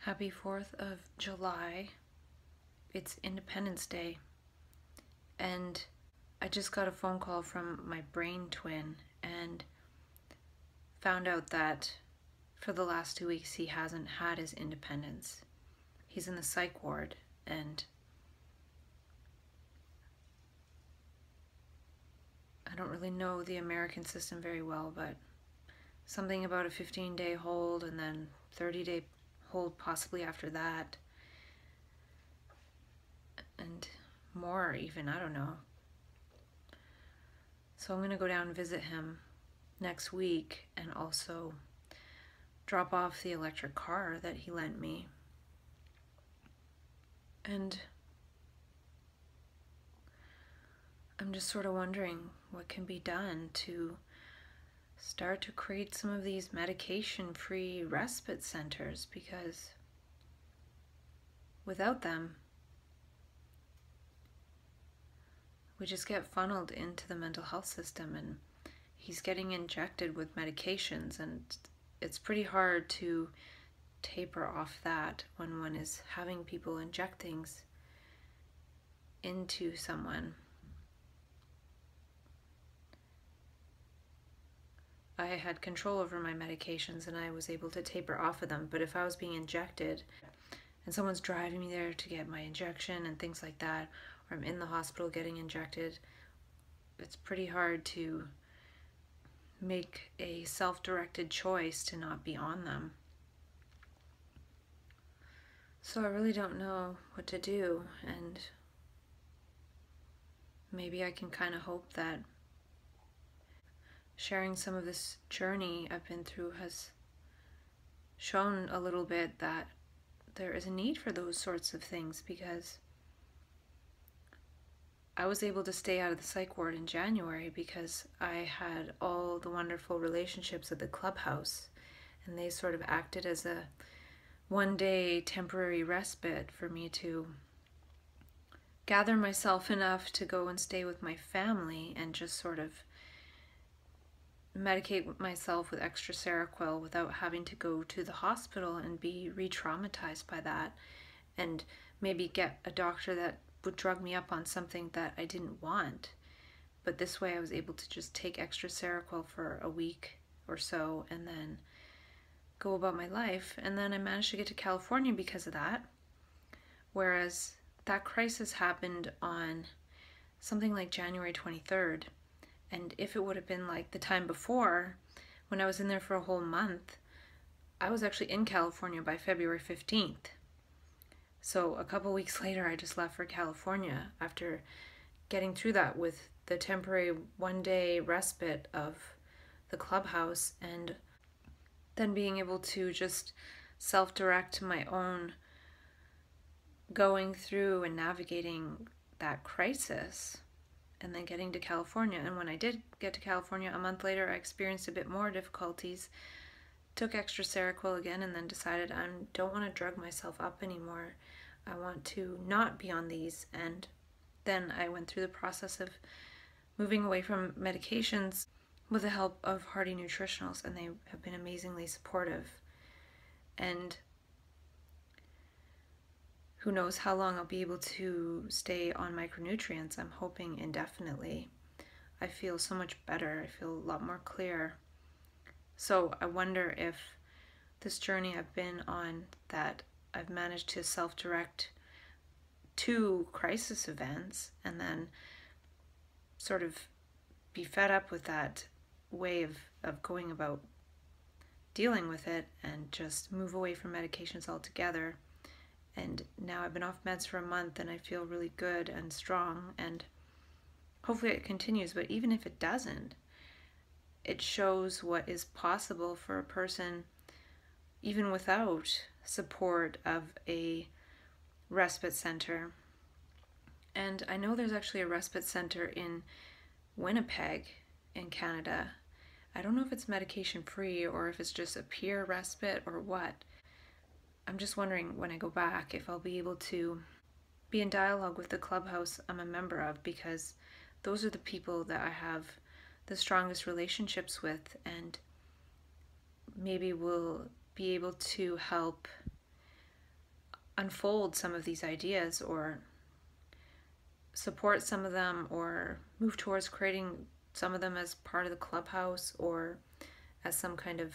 Happy 4th of July. It's Independence Day. And I just got a phone call from my brain twin and found out that for the last 2 weeks he hasn't had his independence. He's in the psych ward, and I don't really know the American system very well, but something about a 15-day hold and then 30-day hold possibly after that, and more even, I don't know. So I'm going to go down and visit him next week and also drop off the electric car that he lent me. And I'm just sort of wondering what can be done to start to create some of these medication-free respite centers, because without them, we just get funneled into the mental health system, and he's getting injected with medications, and it's pretty hard to taper off that when one is having people inject things into someone. I had control over my medications and I was able to taper off of them, but if I was being injected and someone's driving me there to get my injection and things like that, or I'm in the hospital getting injected, it's pretty hard to make a self-directed choice to not be on them. So I really don't know what to do, and maybe I can kind of hope that sharing some of this journey I've been through has shown a little bit that there is a need for those sorts of things, because I was able to stay out of the psych ward in January because I had all the wonderful relationships at the clubhouse, and they sort of acted as a one-day temporary respite for me to gather myself enough to go and stay with my family and just sort of medicate myself with extra Seroquel without having to go to the hospital and be re-traumatized by that, and maybe get a doctor that would drug me up on something that I didn't want. But this way I was able to just take extra Seroquel for a week or so and then go about my life. And then I managed to get to California because of that, whereas that crisis happened on something like January 23rd. And if it would have been like the time before, when I was in there for a whole month, I was actually in California by February 15th. So a couple weeks later, I just left for California after getting through that with the temporary one-day respite of the clubhouse, and then being able to just self-direct my own going through and navigating that crisis, and then getting to California. And when I did get to California a month later, I experienced a bit more difficulties, took extra Seroquel again, and then decided I don't want to drug myself up anymore. I want to not be on these. And then I went through the process of moving away from medications with the help of Hearty Nutritionals, and they have been amazingly supportive. And who knows how long I'll be able to stay on micronutrients. I'm hoping indefinitely. I feel so much better. I feel a lot more clear. So I wonder if this journey I've been on, that I've managed to self-direct to crisis events and then sort of be fed up with that way of going about dealing with it and just move away from medications altogether. And now I've been off meds for a month and I feel really good and strong, and hopefully it continues. But even if it doesn't, it shows what is possible for a person even without support of a respite center. And I know there's actually a respite center in Winnipeg in Canada. I don't know if it's medication free or if it's just a peer respite or what. I'm just wondering when I go back if I'll be able to be in dialogue with the clubhouse I'm a member of, because those are the people that I have the strongest relationships with, and maybe we'll be able to help unfold some of these ideas or support some of them or move towards creating some of them as part of the clubhouse or as some kind of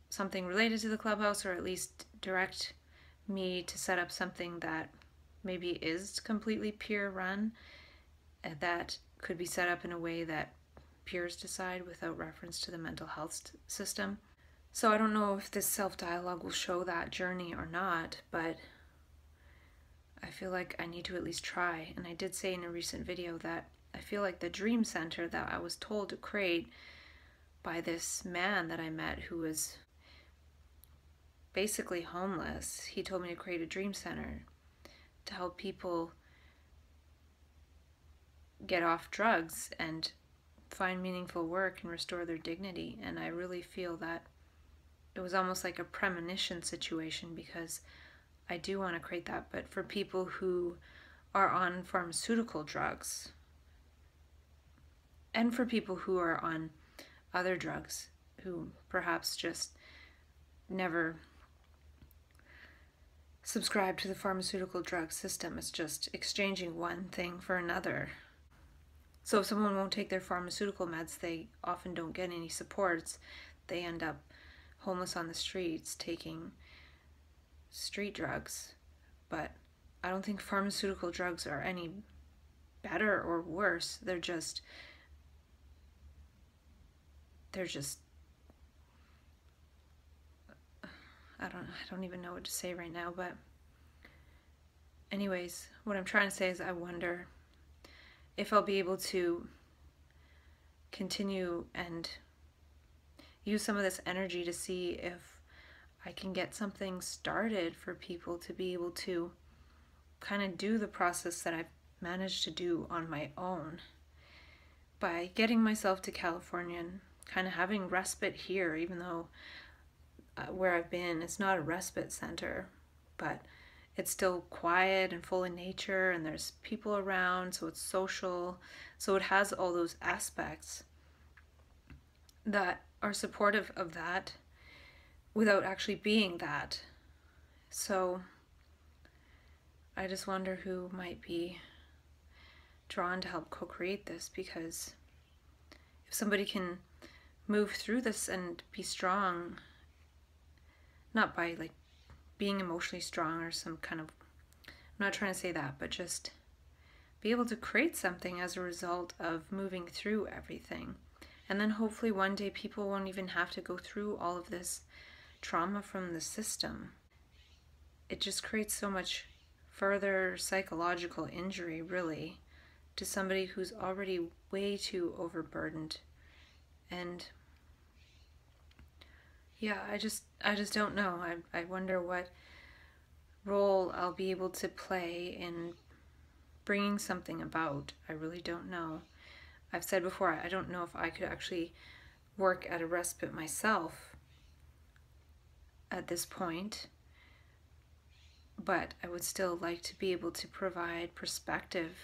something related to the clubhouse, or at least direct me to set up something that maybe is completely peer run, that could be set up in a way that peers decide without reference to the mental health system. So I don't know if this self-dialogue will show that journey or not, but I feel like I need to at least try. And I did say in a recent video that I feel like the dream center that I was told to create by this man that I met who was basically homeless, he told me to create a dream center to help people get off drugs and find meaningful work and restore their dignity. And I really feel that it was almost like a premonition situation, because I do want to create that, but for people who are on pharmaceutical drugs and for people who are on other drugs who perhaps just never subscribe to the pharmaceutical drug system. It's just exchanging one thing for another. So if someone won't take their pharmaceutical meds, they often don't get any supports. They end up homeless on the streets taking street drugs. But I don't think pharmaceutical drugs are any better or worse. They're just I don't even know what to say right now, but anyways, what I'm trying to say is I wonder if I'll be able to continue and use some of this energy to see if I can get something started for people to be able to kind of do the process that I've managed to do on my own by getting myself to California and kind of having respite here, even though where I've been, it's not a respite center, but it's still quiet and full of nature and there's people around, so it's social. So it has all those aspects that are supportive of that without actually being that. So I just wonder who might be drawn to help co-create this, because if somebody can move through this and be strong, not by like being emotionally strong or some kind of, I'm not trying to say that, but just be able to create something as a result of moving through everything. And then hopefully one day people won't even have to go through all of this trauma from the system. It just creates so much further psychological injury, really, to somebody who's already way too overburdened. And yeah, I just don't know. I wonder what role I'll be able to play in bringing something about. I really don't know. I've said before, I don't know if I could actually work at a respite myself at this point, but I would still like to be able to provide perspective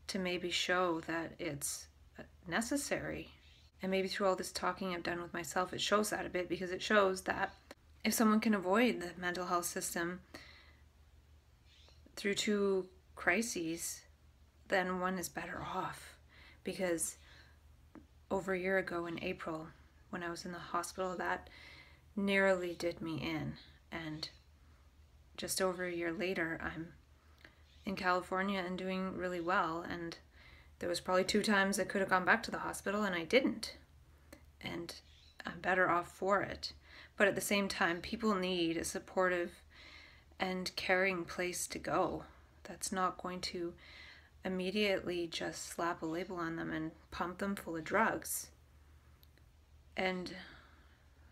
to maybe show that it's necessary. And maybe through all this talking I've done with myself, it shows that a bit, because it shows that if someone can avoid the mental health system through 2 crises, then one is better off. Because over a year ago in April, when I was in the hospital, that nearly did me in. And just over a year later, I'm in California and doing really well. And there was probably 2 times I could have gone back to the hospital and I didn't. And I'm better off for it. But at the same time, people need a supportive and caring place to go. That's not going to immediately just slap a label on them and pump them full of drugs. And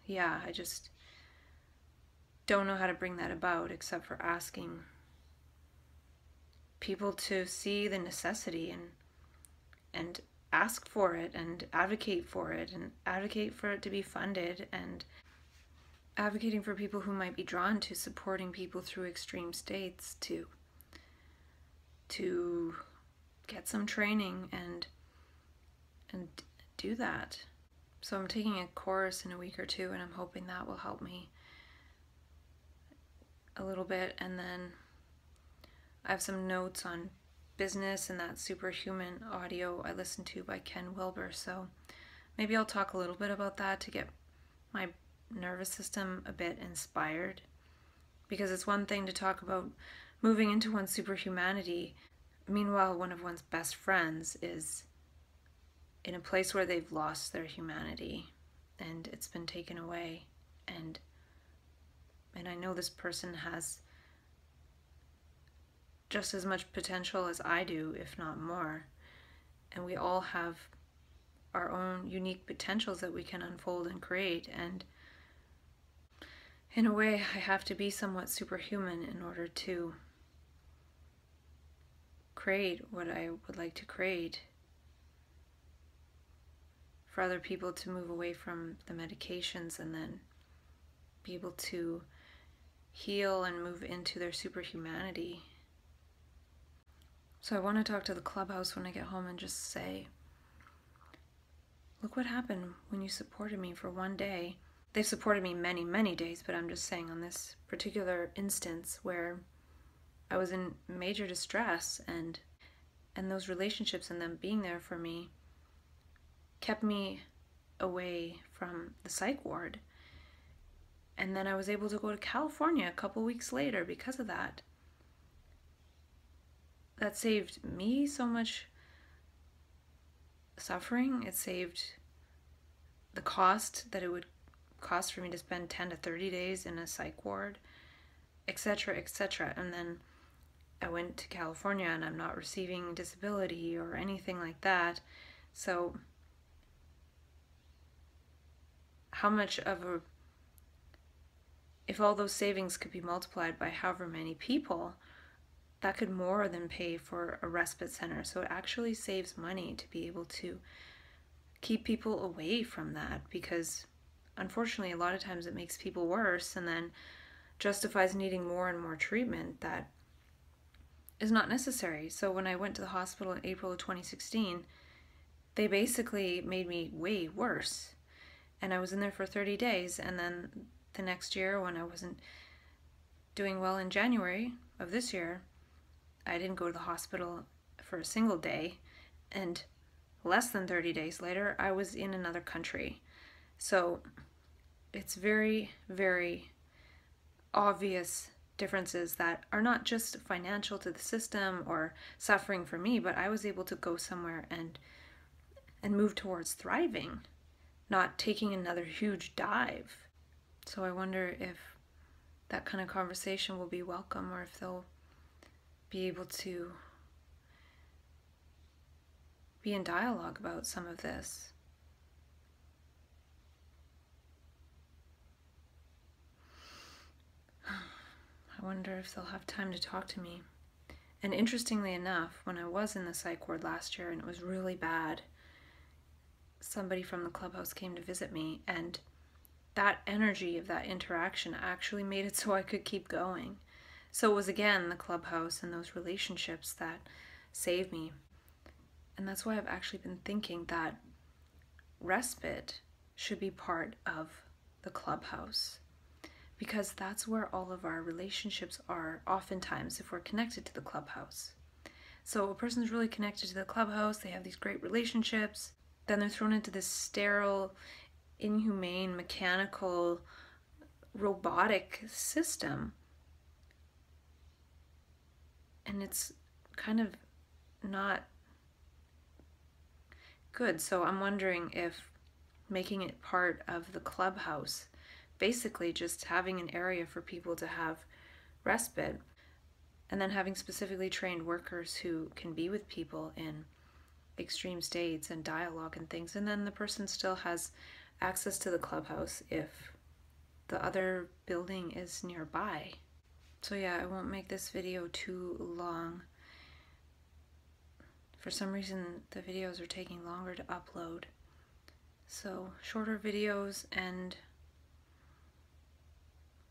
yeah, I just don't know how to bring that about, except for asking people to see the necessity and ask for it and advocate for it to be funded, and advocating for people who might be drawn to supporting people through extreme states to get some training and do that. So I'm taking a course in a week or 2, and I'm hoping that will help me a little bit, and then I have some notes on business and that superhuman audio I listened to by Ken Wilber, so maybe I'll talk a little bit about that to get my nervous system a bit inspired, because it's one thing to talk about moving into one's superhumanity. Meanwhile, one of one's best friends is in a place where they've lost their humanity and it's been taken away, and I know this person has just as much potential as I do, if not more, and we all have our own unique potentials that we can unfold and create, and in a way I have to be somewhat superhuman in order to create what I would like to create, for other people to move away from the medications and then be able to heal and move into their superhumanity. So I want to talk to the clubhouse when I get home and just say, look what happened when you supported me for one day. They've supported me many, many days, but I'm just saying on this particular instance where I was in major distress, and those relationships and them being there for me kept me away from the psych ward. And then I was able to go to California a couple weeks later because of that. That saved me so much suffering. It saved the cost that it would cost for me to spend 10 to 30 days in a psych ward, etc., etc. And then I went to California and I'm not receiving disability or anything like that. So how much of a, if all those savings could be multiplied by however many people, that could more than pay for a respite center. So it actually saves money to be able to keep people away from that, because unfortunately a lot of times it makes people worse and then justifies needing more and more treatment that is not necessary. So when I went to the hospital in April of 2016, they basically made me way worse. And I was in there for 30 days, and then the next year when I wasn't doing well in January of this year, I didn't go to the hospital for a single day, and less than 30 days later I was in another country. So it's very, very obvious differences that are not just financial to the system or suffering for me, but I was able to go somewhere and move towards thriving, not taking another huge dive. So I wonder if that kind of conversation will be welcome, or if they'll be able to be in dialogue about some of this. I wonder if they'll have time to talk to me. And interestingly enough, when I was in the psych ward last year and it was really bad, somebody from the clubhouse came to visit me, and that energy of that interaction actually made it so I could keep going. So it was again the clubhouse and those relationships that saved me. And that's why I've actually been thinking that respite should be part of the clubhouse, because that's where all of our relationships are oftentimes if we're connected to the clubhouse. So a person's really connected to the clubhouse, they have these great relationships, then they're thrown into this sterile, inhumane, mechanical, robotic system. And it's kind of not good. So I'm wondering if making it part of the clubhouse, basically just having an area for people to have respite, and then having specifically trained workers who can be with people in extreme states and dialogue and things, and then the person still has access to the clubhouse if the other building is nearby. So yeah, I won't make this video too long. For some reason the videos are taking longer to upload, so shorter videos. And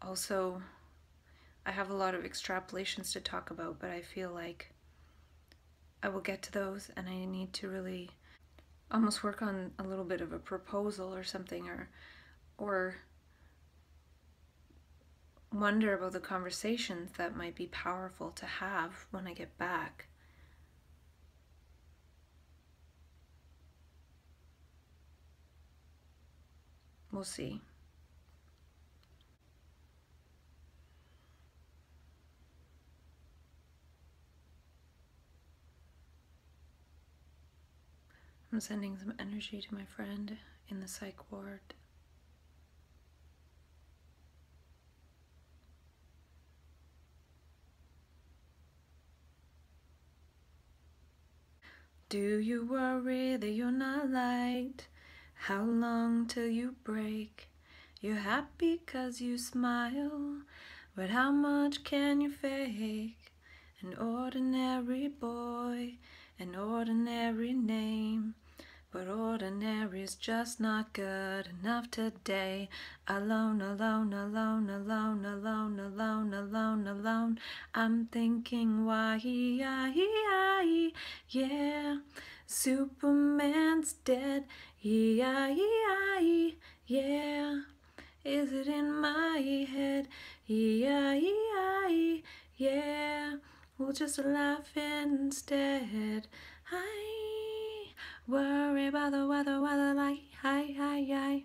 also I have a lot of extrapolations to talk about, but I feel like I will get to those, and I need to really almost work on a little bit of a proposal or something, or wonder about the conversations that might be powerful to have when I get back. We'll see. I'm sending some energy to my friend in the psych ward. Do you worry that you're not liked? How long till you break? You're happy 'cause you smile, but how much can you fake? An ordinary boy, an ordinary name, but ordinary's just not good enough today. Alone, alone, alone, alone, alone, alone, alone, alone. I'm thinking why, yeah. Superman's dead, yeah. Is it in my head? Yeah. We'll just laugh instead. I worry about the weather like, hi.